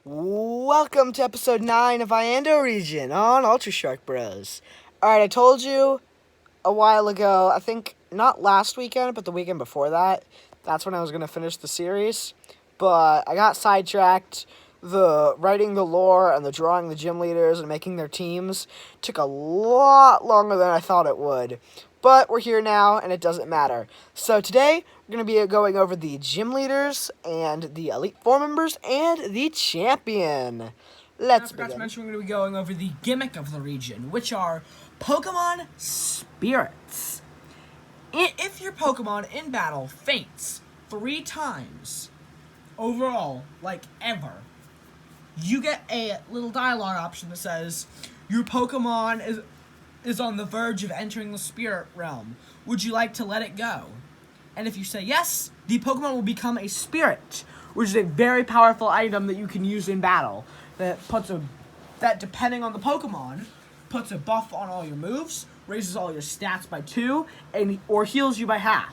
Welcome to episode 9 of Iando region on Ultra Shark Bros. Alright, I told you a while ago, I think not last weekend, but the weekend before that, that's when I was going to finish the series. But I got sidetracked. The writing the lore and the drawing the gym leaders and making their teams took a lot longer than I thought it would. But we're here now, and it doesn't matter. So today, we're going to be going over the gym leaders and the Elite Four members and the champion. Let's begin. I forgot to mention we're going to be going over the gimmick of the region, which are Pokemon spirits. If your Pokemon in battle faints 3 times overall, like ever, you get a little dialogue option that says, your Pokemon is on the verge of entering the spirit realm. Would you like to let it go? And if you say yes, the Pokemon will become a spirit, which is a very powerful item that you can use in battle. That depending on the Pokemon, puts a buff on all your moves, raises all your stats by 2, or heals you by half.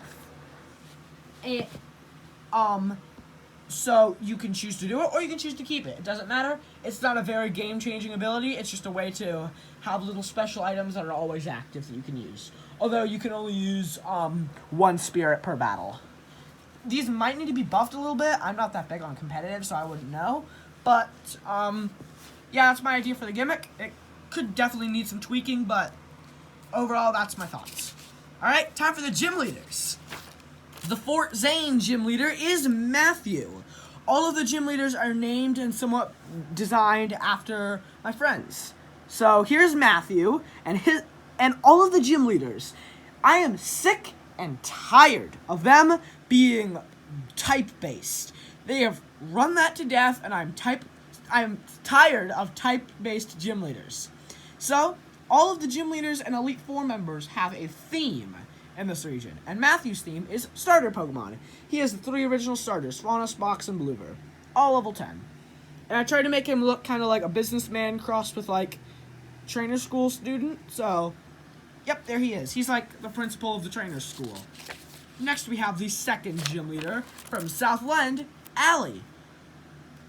So you can choose to do it, or you can choose to keep it. It doesn't matter. It's not a very game-changing ability. It's just a way to have little special items that are always active that you can use. Although you can only use 1 spirit per battle. These might need to be buffed a little bit. I'm not that big on competitive, so I wouldn't know. But, yeah, that's my idea for the gimmick. It could definitely need some tweaking, but overall, that's my thoughts. Alright, time for the gym leaders. The Fort Zane gym leader is Matthew. All of the gym leaders are named and somewhat designed after my friends. So here's Matthew and all of the gym leaders. I am sick and tired of them being type-based. They have run that to death, and I'm tired of type-based gym leaders. So all of the gym leaders and Elite Four members have a theme in this region, and Matthew's theme is starter Pokemon. He has the 3 original starters, Faunus, Box, and Bloober, all level 10. And I tried to make him look kind of like a businessman crossed with, like, trainer school student, so, yep, there he is. He's like the principal of the trainer school. Next, we have the second gym leader from Southland, Allie.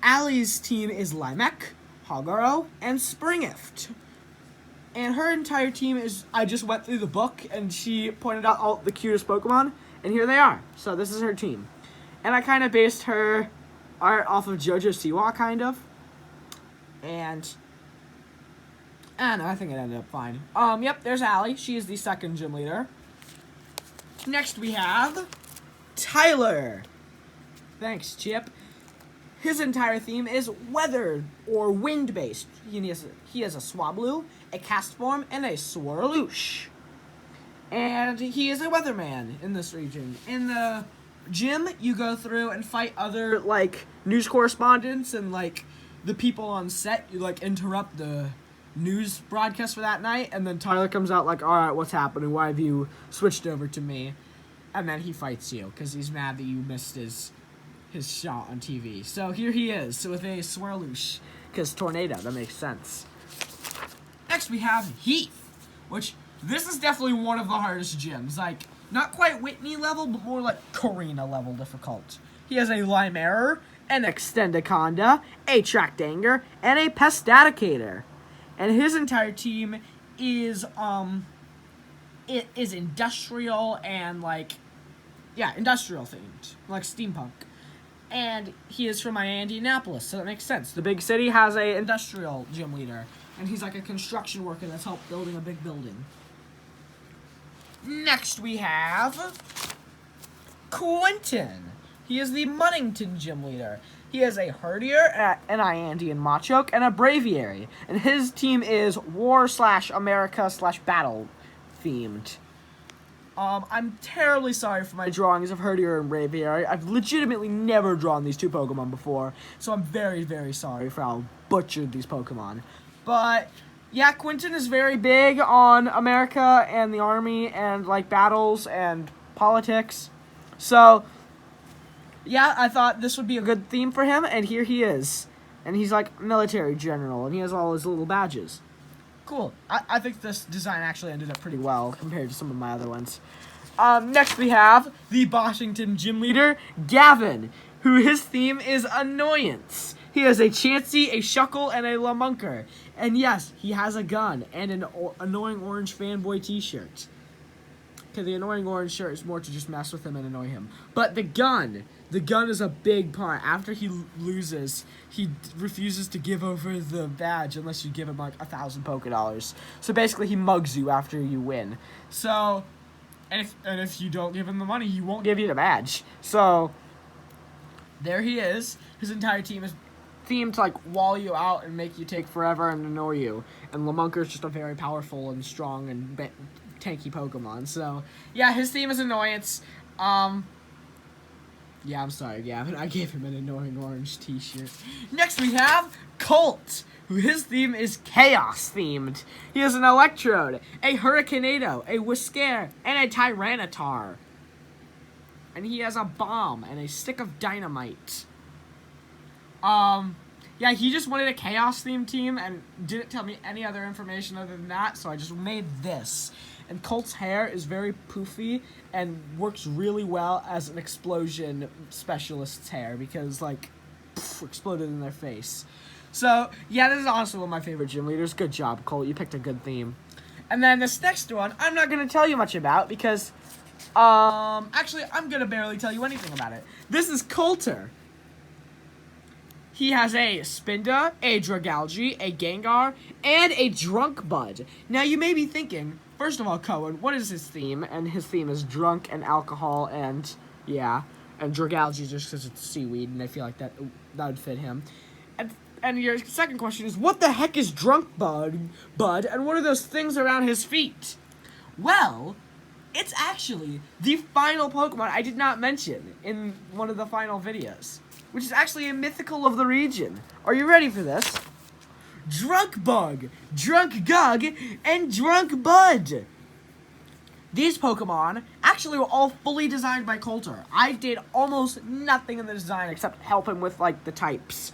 Allie's team is Limek, Hogaro, and Springift. And her entire team is, I just went through the book, and she pointed out all the cutest Pokemon, and here they are. So this is her team. And I kind of based her art off of JoJo Siwa, kind of. And I don't know, I think it ended up fine. Yep, there's Allie. She is the second gym leader. Next we have Tyler. Thanks, Chip. His entire theme is weather or wind-based. He has a Swablu, a Castform, and a Swirloosh. And he is a weatherman in this region. In the gym, you go through and fight other, like, news correspondents and, like, the people on set. You, like, interrupt the news broadcast for that night, and then Tyler comes out like, alright, what's happening? Why have you switched over to me? And then he fights you, because he's mad that you missed his shot on TV. So here he is, with a Swirloosh, because tornado, that makes sense. Next we have Heath, which, this is definitely one of the hardest gyms. Like, not quite Whitney level, but more like Karina level difficult. He has a Limerer, an Extendaconda, a Tractanger, and a Pestaticator. And his entire team is, it is industrial and, like, yeah, industrial themed, like steampunk. And he is from Indianapolis, so that makes sense. The big city has a industrial gym leader, and he's like a construction worker that's helped building a big building. Next we have Quentin. He is the Muddington gym leader. He has a Herdier, an Iandian Machoke, and a Braviary. And his team is war/America/battle themed. I'm terribly sorry for my drawings of Herdier and Braviary. I've legitimately never drawn these 2 Pokemon before, so I'm very, very sorry for how butchered these Pokemon. But yeah, Quentin is very big on America and the army and, like, battles and politics. So yeah, I thought this would be a good theme for him, and here he is. And he's like military general, and he has all his little badges. Cool. I think this design actually ended up pretty well compared to some of my other ones. Next we have the Washington gym leader, Gavin, who his theme is annoyance. He has a Chansey, a Shuckle, and a Lamunker. And yes, he has a gun and an annoying orange fanboy t-shirt. Okay, the annoying orange shirt is more to just mess with him and annoy him. But the gun is a big part. After he loses, he refuses to give over the badge unless you give him like 1,000 Poké-Dollars. So basically, he mugs you after you win. So, and if you don't give him the money, he won't give you the badge. So, there he is. His entire team is themed to like wall you out and make you take forever and annoy you. And Lamunker is just a very powerful and strong and tanky Pokemon. So, yeah, his theme is Annoyance. Yeah, I'm sorry, Gavin. I gave him an annoying orange t-shirt. Next we have Colt, who his theme is Chaos themed. He has an Electrode, a Hurricaneado, a Whisker, and a Tyranitar. And he has a bomb and a stick of dynamite. Yeah, he just wanted a Chaos themed team and didn't tell me any other information other than that, so I just made this. And Colt's hair is very poofy and works really well as an explosion specialist's hair because, like, exploded in their face. So, yeah, this is honestly one of my favorite gym leaders. Good job, Colt. You picked a good theme. And then this next one, I'm not going to tell you much about because, actually, I'm going to barely tell you anything about it. This is Coulter. He has a Spinda, a Dragalge, a Gengar, and a Drunk Bud. Now, you may be thinking, first of all, Cohen, what is his theme? And his theme is drunk and alcohol and, yeah, and Dragalge just because it's seaweed, and I feel like that would fit him. And your second question is, what the heck is Drunk Bud, and what are those things around his feet? Well, it's actually the final Pokemon I did not mention in one of the final videos, which is actually a mythical of the region. Are you ready for this? Drunk Bug, Drunk Gug, and Drunk Bud. These Pokemon actually were all fully designed by Coulter. I did almost nothing in the design except help him with, like, the types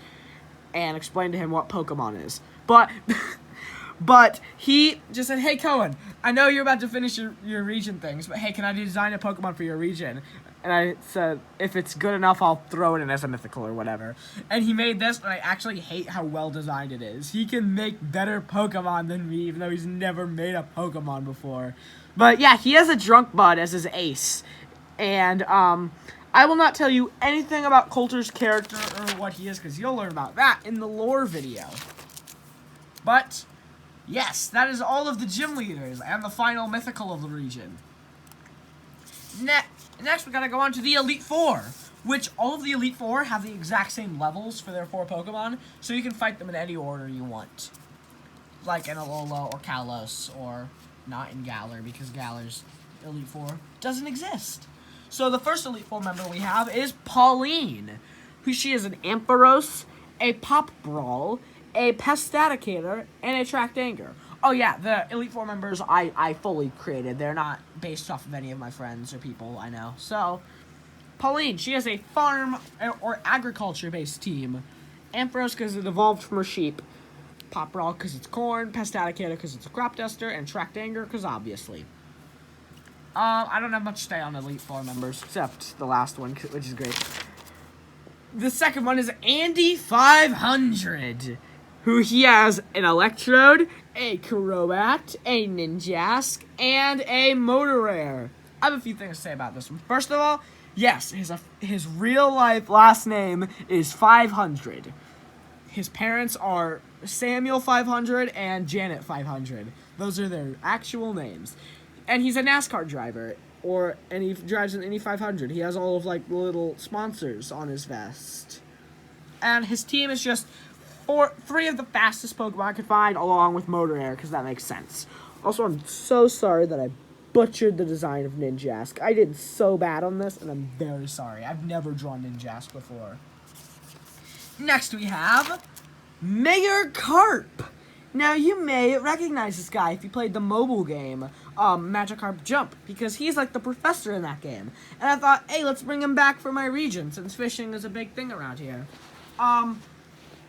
and explain to him what Pokemon is. But he just said, hey, Cohen, I know you're about to finish your region things, but hey, can I design a Pokemon for your region? And I said, if it's good enough, I'll throw it in as a mythical or whatever. And he made this, and I actually hate how well designed it is. He can make better Pokemon than me, even though he's never made a Pokemon before. But yeah, he has a Drunk Bud as his ace. And I will not tell you anything about Coulter's character or what he is, because you'll learn about that in the lore video. But yes, that is all of the gym leaders and the final mythical of the region. Next, we gotta go on to the Elite Four, which all of the Elite Four have the exact same levels for their 4 Pokemon, so you can fight them in any order you want. Like in Alola or Kalos, or not in Galar, because Galar's Elite Four doesn't exist. So the first Elite Four member we have is Pauline, who she is an Ampharos, a Pop Brawl, a Pestaticator, and a Tractanger. Oh yeah, the Elite Four members I fully created. They're not based off of any of my friends or people I know. So, Pauline, she has a farm or agriculture-based team. Ampharos because it evolved from her sheep. Pop Brawl because it's corn. Pestaticator because it's a crop duster. And Tractanger because obviously. I don't have much to say on Elite Four members, except the last one, which is great. The second one is Andy 500. Who he has an Electrode, a Crobat, a Ninjask, and a Motorare. I have a few things to say about this one. First of all, yes, his real-life last name is 500. His parents are Samuel 500 and Janet 500. Those are their actual names. And he's a NASCAR driver, and he drives an Indy 500. He has all of, like, the little sponsors on his vest. And his team is just 3 of the fastest Pokemon I could find, along with Motorare, because that makes sense. Also, I'm so sorry that I butchered the design of Ninjask. I did so bad on this, and I'm very sorry. I've never drawn Ninjask before. Next, we have Mayor Carp. Now, you may recognize this guy if you played the mobile game, Magikarp Jump, because he's like the professor in that game. And I thought, hey, let's bring him back for my region, since fishing is a big thing around here.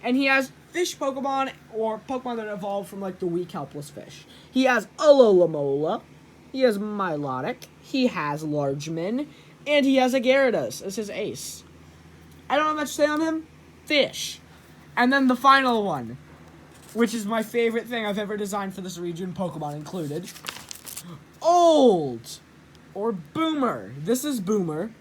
And he has fish Pokemon, or Pokemon that evolved from, like, the weak, helpless fish. He has Alola, he has Milotic, he has Largeman, and he has a Gyarados as his ace. I don't have much to say on him. Fish. And then the final one, which is my favorite thing I've ever designed for this region, Pokemon included. Old! Or Boomer. This is Boomer.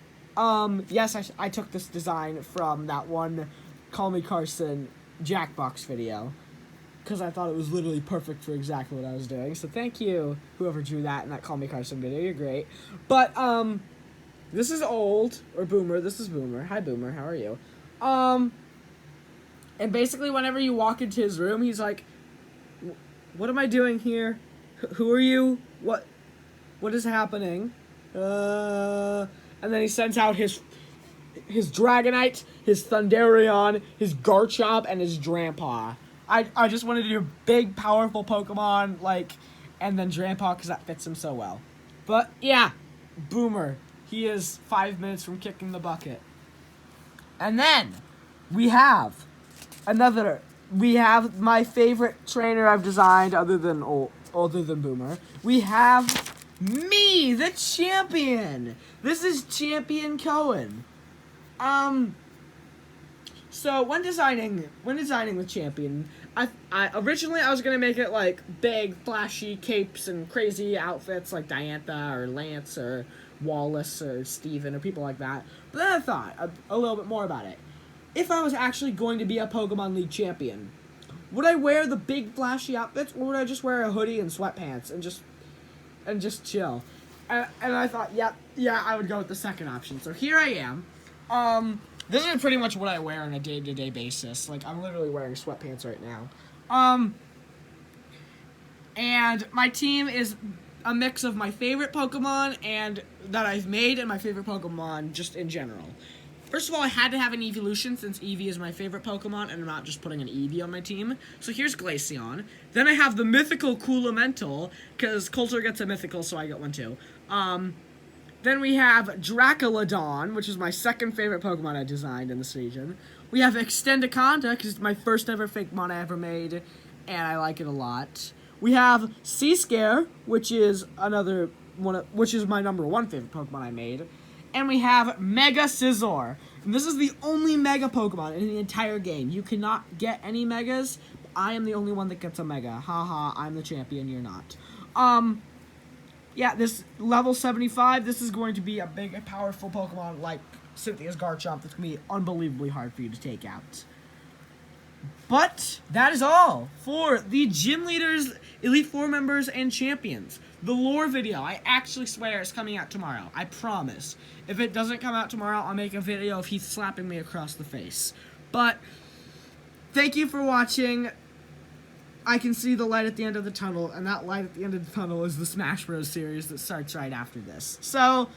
Yes, I took this design from that one Call Me Carson Jackbox video, because I thought it was literally perfect for exactly what I was doing. So thank you, whoever drew that in that Call Me Carson video. You're great. But, this is Old, or Boomer. This is Boomer. Hi, Boomer. How are you? And basically, whenever you walk into his room, he's like, "What am I doing here? Who are you? What is happening?" And then he sends out his Dragonite, his Thunderion, his Garchomp, and his Drampa. I just wanted to do big, powerful Pokemon, like, and then Drampa, because that fits him so well. But, yeah, Boomer. He is 5 minutes from kicking the bucket. And then, we have my favorite trainer I've designed, other than Boomer. We have me, the champion. This is Champion Cohen. So when designing the champion, I originally I was gonna make it like big, flashy capes and crazy outfits like Diantha or Lance or Wallace or Steven or people like that. But then I thought a little bit more about it. If I was actually going to be a Pokemon League champion, would I wear the big flashy outfits, or would I just wear a hoodie and sweatpants and just chill? And I thought, yeah, I would go with the second option. So here I am. This is pretty much what I wear on a day-to-day basis. Like, I'm literally wearing sweatpants right now. And my team is a mix of my favorite Pokemon and that I've made and my favorite Pokemon just in general. First of all, I had to have an Evolution since Eevee is my favorite Pokemon and I'm not just putting an Eevee on my team. So here's Glaceon. Then I have the mythical Coolamental, because Coulter gets a mythical, so I get one too. Then we have Draculodon, which is my second favorite Pokemon I designed in this region. We have Extendicanta, because it's my first ever fake mon I ever made, and I like it a lot. We have Seascare, which is which is my number one favorite Pokemon I made. And we have Mega Scizor. And this is the only Mega Pokemon in the entire game. You cannot get any Megas. I am the only one that gets a Mega. Haha, I'm the champion, you're not. Yeah, this level 75, this is going to be a big, powerful Pokemon like Cynthia's Garchomp that's going to be unbelievably hard for you to take out. But that is all for the Gym Leaders, Elite Four members, and Champions. The lore video, I actually swear, is coming out tomorrow. I promise. If it doesn't come out tomorrow, I'll make a video of Heath slapping me across the face. But, thank you for watching. I can see the light at the end of the tunnel, and that light at the end of the tunnel is the Smash Bros. Series that starts right after this. So,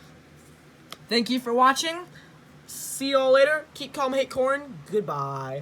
thank you for watching. See you all later. Keep calm, hate corn. Goodbye.